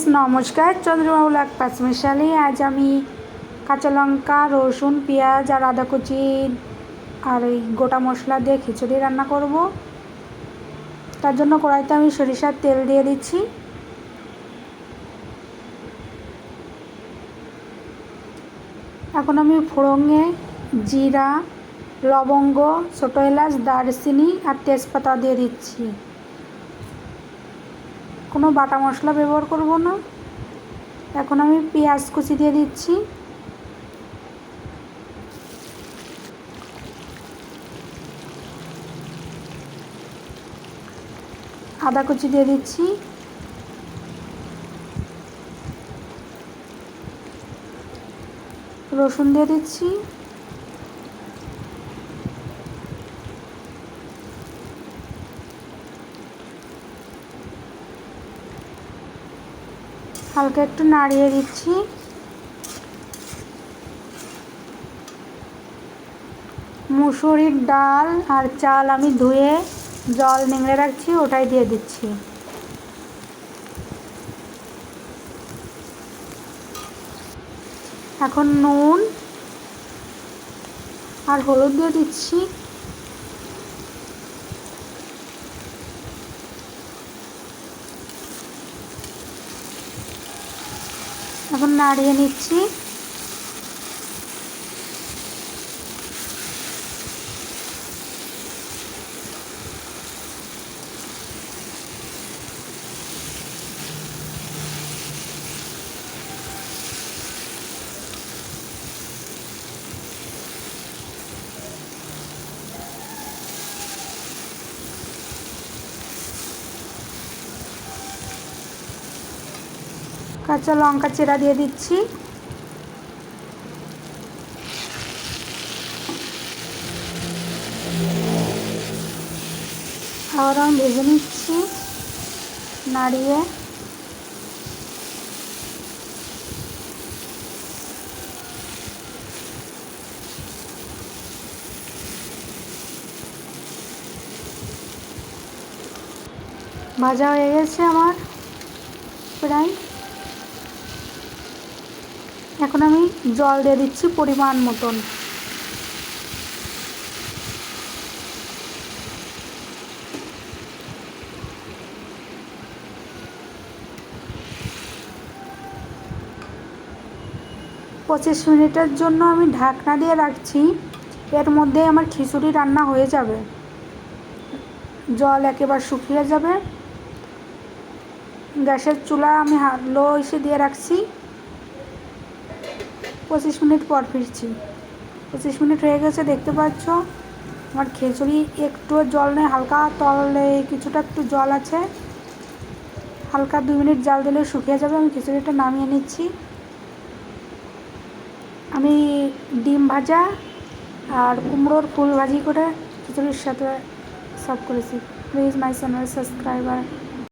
Friends नमस्कार चंद्रमा blog पाँचमिशाली आज आमी काँचा लंका रसुन पेঁয়াজ और आदा कुचि और गोटा मशला दिए खिचुड़ी रान्ना करब। तार जन्य कड़ाईते आमी सरिषार तेल दिए दिচ্ছি। এখন আমি ফোড়নে জিরা লবঙ্গ ছোট এলাচ দারচিনি আর তেজপাতা দিয়ে দিচ্ছি। কোনো বাটা মশলা ব্যবহার করব না। এখন আমি পেঁয়াজ কুচি দিয়ে দিচ্ছি। আদা কুচি দিয়ে দিচ্ছি। রসুন দিয়ে দিচ্ছি। হালকা একটু নাড়িয়ে দিচ্ছি। মুসুরির ডাল আর চাল আমি ধুয়ে জল নিংড়ে রাখছি, ওটাই দিয়ে দিচ্ছি। এখন নুন আর হলুদ দিয়ে দিচ্ছি। এখন নাড়িয়ে নিচ্ছি। কাঁচা লঙ্কা চেরা দিয়ে দিচ্ছি। আবার আমি ভেজে নিচ্ছি নাড়িয়ে। ভাজা হয়ে গেছে আমার প্রায়। এখন আমি জল দিয়ে দিচ্ছি পরিমাণ মতন। পঁচিশ মিনিটের জন্য আমি ঢাকনা দিয়ে রাখছি। এর মধ্যে আমার খিচুড়ি রান্না হয়ে যাবে, জল একেবারে শুকিয়ে যাবে। গ্যাসের চুলা আমি লো হিসে দিয়ে রাখছি। 25 মিনিট পর ফিরছি। 25 মিনিট হয়ে গেছে, দেখতে পাচ্ছ আমার খিচুড়ি একটু জল নেই, হালকা তলে কিছুটা একটু জল আছে। হালকা 2 মিনিট জাল দিলে শুকিয়ে যাবে। আমি খিচুড়িটা নামিয়ে নিচ্ছি। আমি ডিম ভাজা আর কুমড়োর ফুল ভাজি করে খিচুড়ির সাথে সার্ভ করেছি। Please my channel subscriber